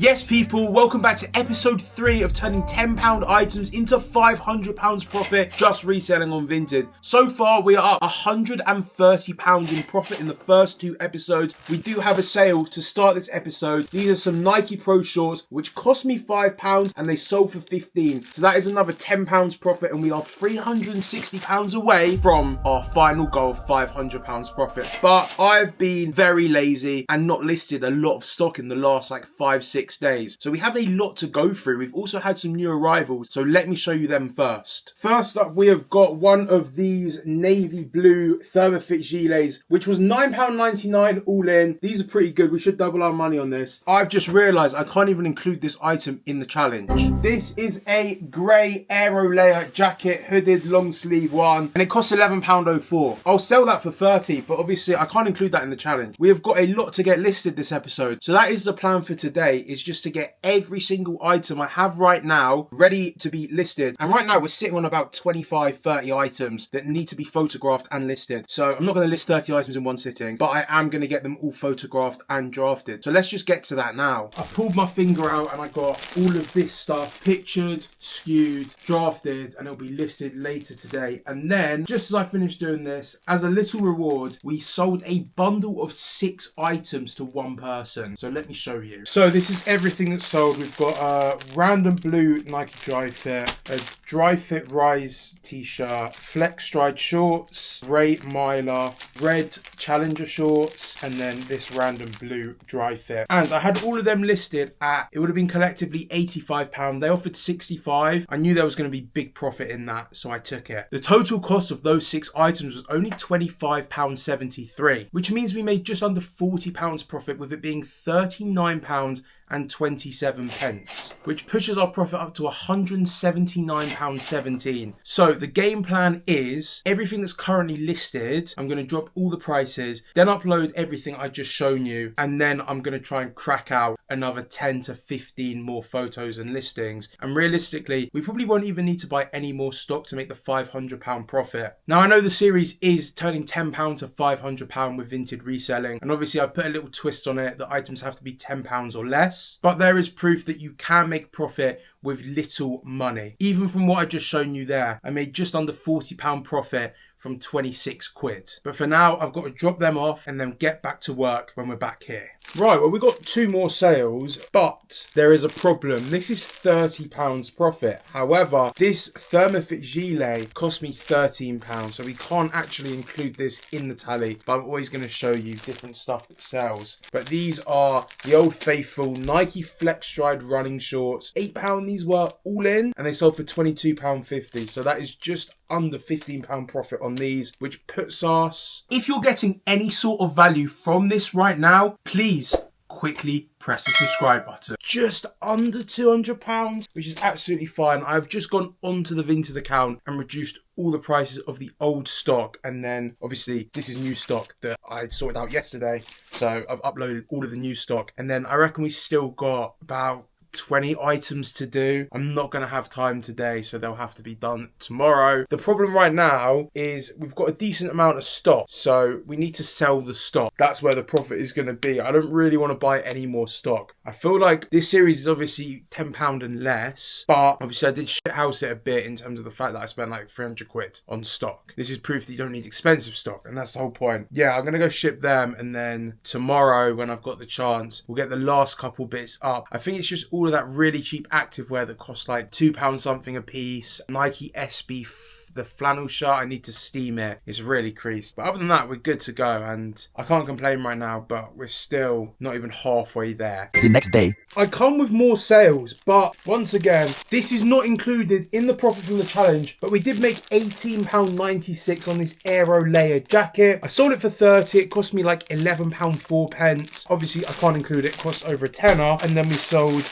Yes, people, welcome back to episode 3 of turning £10 items into £500 profit just reselling on Vinted. So far, we are up £130 in profit in the first 2 episodes. We do have a sale to start this episode. These are some Nike Pro shorts, which cost me £5 and they sold for £15. So that is another £10 profit and we are £360 away from our final goal of £500 profit. But I've been very lazy and not listed a lot of stock in the last 5-6 days. So we have a lot to go through. We've also had some new arrivals, so let me show you them first. First up, we have got one of these navy blue Thermofit gilets, which was £9.99 all in. These are pretty good. We should double our money on this. I've just realized I can't even include this item in the challenge. This is a grey aero layer jacket, hooded long sleeve one, and it costs £11.04. I'll sell that for £30, but obviously I can't include that in the challenge. We have got a lot to get listed this episode, so that is the plan for today, is just to get every single item I have right now ready to be listed. And right now we're sitting on about 25-30 items that need to be photographed and listed. So I'm not going to list 30 items in one sitting, but I am going to get them all photographed and drafted. So let's just get to that now. I pulled my finger out and I got all of this stuff pictured, skewed, drafted, and it'll be listed later today. And then just as I finished doing this, as a little reward, we sold a bundle of 6 items to one person. So let me show you. So this is everything that's sold. We've got a random blue Nike Dry Fit, a Dry Fit Rise t-shirt, Flex Stride shorts, grey Mylar, red Challenger shorts, and then this random blue Dry Fit. And I had all of them listed at, it would have been collectively £85. They offered £65. I knew there was going to be big profit in that, so I took it. The total cost of those 6 items was only £25.73, which means we made just under £40 profit, with it being £39 and 27 pence, which pushes our profit up to £179.17. So the game plan is everything that's currently listed, I'm going to drop all the prices, then upload everything I just shown you, and then I'm going to try and crack out another 10 to 15 more photos and listings. And realistically, we probably won't even need to buy any more stock to make the £500 profit. Now, I know the series is turning £10 to £500 with Vinted reselling, and obviously I've put a little twist on it. The items have to be £10 or less. But there is proof that you can make profit with little money. Even from what I just shown you there, I made just under £40 profit from 26 quid. But for now, I've got to drop them off and then get back to work when we're back here. Right, well, we've got 2 more sales, but there is a problem. This is £30 profit. However, this Thermofit gilet cost me £13, so we can't actually include this in the tally, but I'm always going to show you different stuff that sells. But these are the old faithful Nike Flex Stride running shorts. £8 these were all in, and they sold for £22.50, so that is just under £15 profit on these, which puts us, if you're getting any sort of value from this right now, please quickly press the subscribe button. Just under £200, which is absolutely fine. I've just gone onto the Vinted account and reduced all the prices of the old stock, and then obviously this is new stock that I sorted out yesterday, so I've uploaded all of the new stock, and then I reckon we still got about 20 items to do. I'm not going to have time today, so they'll have to be done tomorrow. The problem right now is we've got a decent amount of stock, so we need to sell the stock. That's where the profit is going to be. I don't really want to buy any more stock. I feel like this series is obviously £10 and less, but obviously I did shithouse it a bit in terms of the fact that I spent like 300 quid on stock. This is proof that you don't need expensive stock, and that's the whole point. Yeah, I'm going to go ship them, and then tomorrow when I've got the chance, we'll get the last couple bits up. I think it's just all of that really cheap activewear that costs like £2 something a piece. Nike SB, the flannel shirt, I need to steam it. It's really creased. But other than that, we're good to go, and I can't complain right now, but we're still not even halfway there. The next day, I come with more sales, but once again, this is not included in the profit from the challenge, but we did make £18.96 on this aero layer jacket. I sold it for 30. It cost me like £11.04. Obviously, I can't include it. It cost over a tenner. And then we sold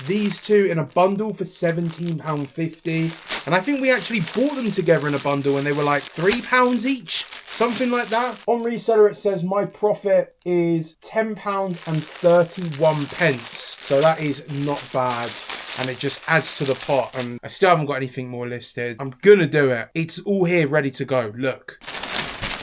these 2 in a bundle for £17.50. And I think we actually bought them together in a bundle and they were like £3 each, something like that. On Reseller, it says my profit is £10.31. So that is not bad. And it just adds to the pot. And I still haven't got anything more listed. I'm gonna do it. It's all here ready to go. Look.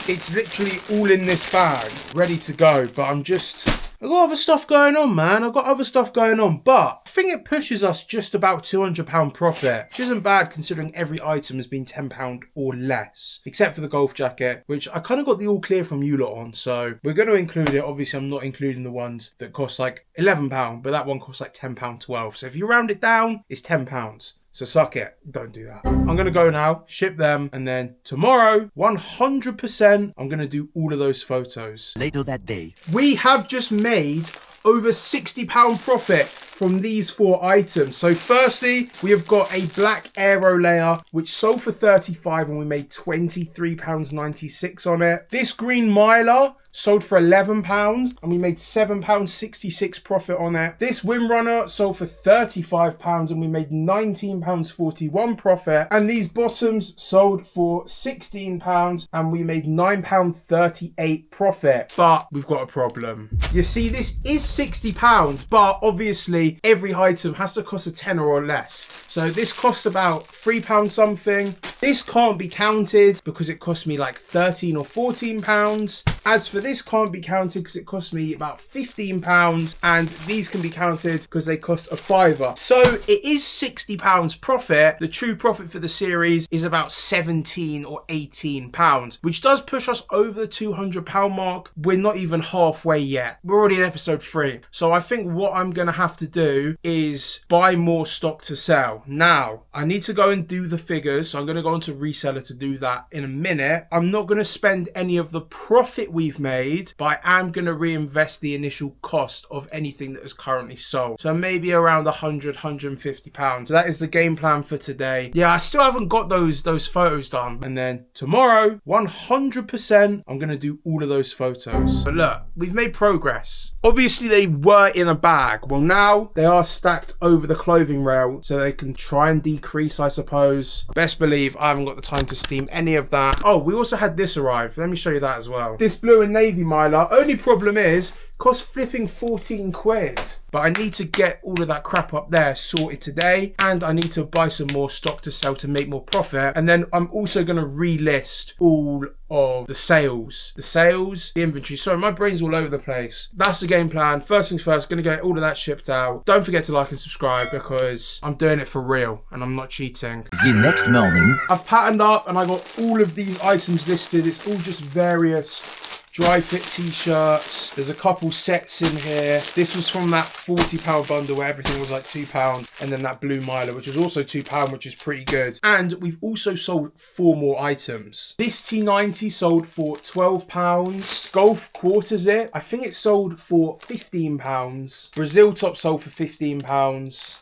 It's literally all in this bag, ready to go. But I'm just I've got other stuff going on, man. I've got other stuff going on, but I think it pushes us just about £200 profit, which isn't bad considering every item has been £10 or less, except for the golf jacket, which I kind of got the all clear from you lot on, so we're going to include it. Obviously, I'm not including the ones that cost like £11, but that one costs like £10.12. So if you round it down, it's £10. So suck it. Don't do that. I'm going to go now, ship them, and then tomorrow, 100%, I'm going to do all of those photos. Later that day. We have just made over £60 profit from these 4 items. So firstly, we have got a black aero layer, which sold for £35 and we made £23.96 on it. This green miler sold for £11 and we made £7.66 profit on it. This Windrunner sold for £35 and we made £19.41 profit. And these bottoms sold for £16 and we made £9.38 profit. But we've got a problem. You see, this is £60, but obviously every item has to cost a tenner or less. So this cost about £3 something. This can't be counted because it cost me like £13 or £14. As for this can't be counted because it cost me about £15, and these can be counted because they cost a £5. So it is £60 profit. The true profit for the series is about £17 or £18, which does push us over the £200 mark. We're not even halfway yet. We're already in episode 3. So I think what I'm going to have to do is buy more stock to sell. Now, I need to go and do the figures. So I'm going to go onto Reseller to do that in a minute. I'm not going to spend any of the profit we've made, but I am going to reinvest the initial cost of anything that is currently sold. So maybe around £100-150. So that is the game plan for today. Yeah, I still haven't got those photos done. And then tomorrow, 100%, I'm going to do all of those photos. But look, we've made progress. Obviously, they were in a bag. Well, now they are stacked over the clothing rail so they can try and decrease, I suppose. Best believe I haven't got the time to steam any of that. Oh, we also had this arrive. Let me show you that as well. This blue and navy miler. Only problem is, cost flipping 14 quid. But I need to get all of that crap up there sorted today, and I need to buy some more stock to sell to make more profit. And then I'm also going to relist all of the sales, the inventory. Sorry, my brain's all over the place. That's the game plan. First things first, going to get all of that shipped out. Don't forget to like and subscribe because I'm doing it for real and I'm not cheating. The next morning, I've patterned up and I got all of these items listed. It's all just various dry fit t-shirts. There's a couple sets in here. This was from that £40 bundle where everything was like £2, and then that blue miler, which was also £2, which is pretty good. And we've also sold 4 more items. This T90 sold for £12. Golf quarter zip, I think it sold for £15. Brazil top sold for £15.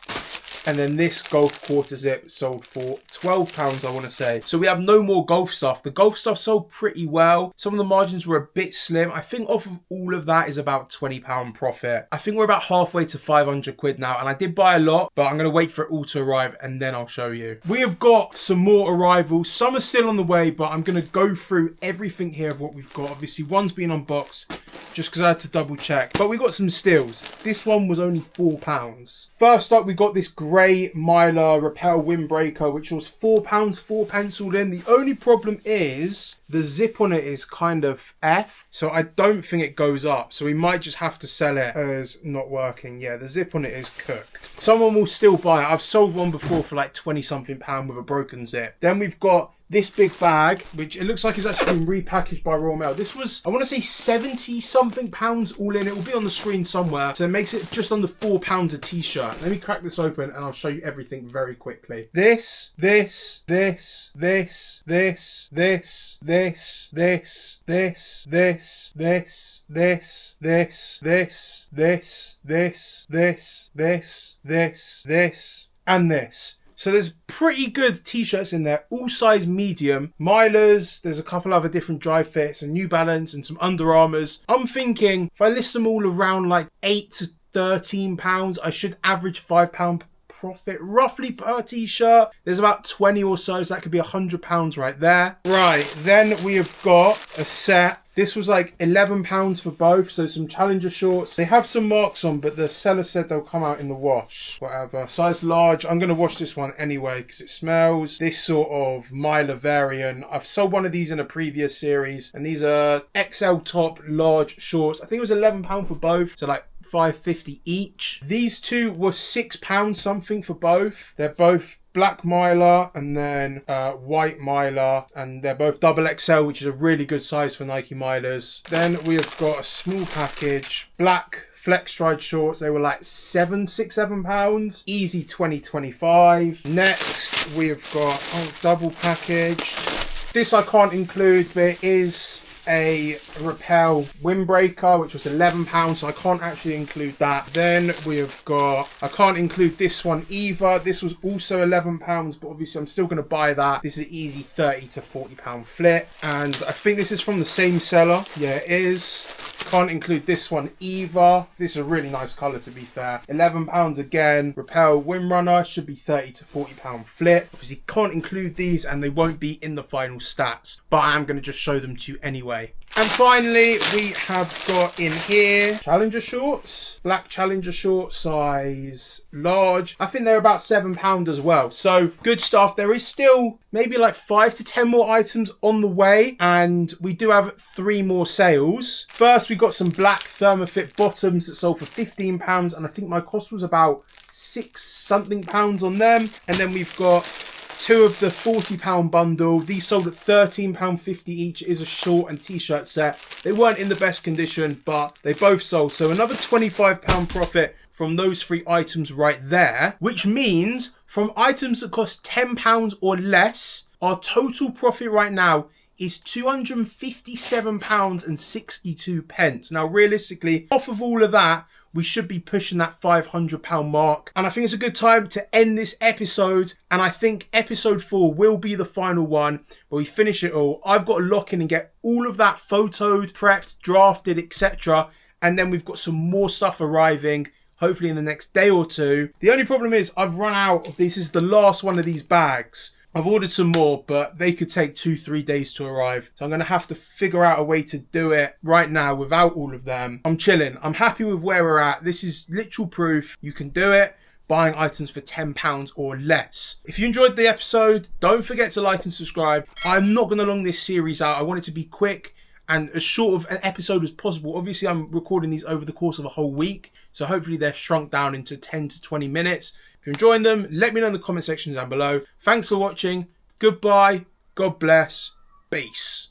And then this golf quarter zip sold for £12, I want to say. So we have no more golf stuff. The golf stuff sold pretty well. Some of the margins were a bit slim. I think off of all of that is about £20 profit. I think we're about halfway to 500 quid now. And I did buy a lot, but I'm going to wait for it all to arrive and then I'll show you. We have got some more arrivals. Some are still on the way, but I'm going to go through everything here of what we've got. Obviously, one's been unboxed just because I had to double check. But we got some steals. This one was only £4. First up, we got this grey Mylar Repel windbreaker, which was £4, 4 penciled in. The only problem is the zip on it is kind of F, so I don't think it goes up. So we might just have to sell it as not working. Yeah, the zip on it is cooked. Someone will still buy it. I've sold one before for like 20 something pound with a broken zip. Then we've got this big bag, which it looks like it's actually been repackaged by Royal Mail. This was, I want to say 70 something pounds all in. It will be on the screen somewhere. So it makes it just under £4 a t-shirt. Let me crack this open and I'll show you everything very quickly. This, this, this, this, this, this, this, this, this, this, this, this, this, this, this, this, this, this, this, this, and this. So there's pretty good t-shirts in there, all size medium. Milers, there's a couple other different dry fits, and New Balance and some Under Armours. I'm thinking if I list them all around like £8 to £13, I should average £5 profit roughly per t-shirt. There's about 20 or so that could be £100 right there. Right, then we have got a set This was like £11 for both. So some Challenger shorts. They have some marks on, but the seller said they'll come out in the wash. Whatever. Size large. I'm going to wash this one anyway because it smells. This sort of Myla variant. I've sold one of these in a previous series. And these are XL top large shorts. I think it was £11 for both. So like £5.50 each. These two were £6 something for both. They're both black Myla and then white Myla, and they're both double XL, which is a really good size for Nike Mylas. Then we have got a small package, black Flex Stride shorts. They were like £7 easy 2025. Next we have got double packaged. This I can't include, but it is a Repel windbreaker, which was £11, so I can't actually include that. Then we have got, I can't include this one either. This was also £11, but obviously I'm still going to buy that. This is an easy £30 to £40 flip, and I think this is from the same seller. Yeah, it is. Can't include this one either. This is a really nice colour, to be fair. £11 again. Repel Windrunner should be £30 to £40 flip. Obviously can't include these and they won't be in the final stats, but I am going to just show them to you anyway. And finally, we have got in here Challenger shorts. Black Challenger shorts, size large. I think they're about £7 as well. So good stuff. There is still maybe like 5 to 10 more items on the way, and we do have 3 more sales. First, we got some black Thermofit bottoms that sold for £15, and I think my cost was about £6 something on them. And then we've got 2 of the £40 bundle. These sold at £13.50 each. It is a short and t-shirt set. They weren't in the best condition, but they both sold. So another £25 profit from those 3 items right there, which means from items that cost £10 or less, our total profit right now is £257.62. Now, realistically, off of all of that, we should be pushing that £500 mark. And I think it's a good time to end this episode. And I think episode 4 will be the final one where we finish it all. I've got to lock in and get all of that photoed, prepped, drafted, etc. And then we've got some more stuff arriving, hopefully in the next day or 2. The only problem is I've run out of, this is the last one of these bags. I've ordered some more, but they could take 2-3 days to arrive. So I'm going to have to figure out a way to do it right now without all of them. I'm chilling. I'm happy with where we're at. This is literal proof you can do it, buying items for £10 or less. If you enjoyed the episode, don't forget to like and subscribe. I'm not going to long this series out. I want it to be quick and as short of an episode as possible. Obviously, I'm recording these over the course of a whole week, so hopefully they're shrunk down into 10 to 20 minutes. If you're enjoying them, let me know in the comment section down below. Thanks for watching. Goodbye. God bless. Peace.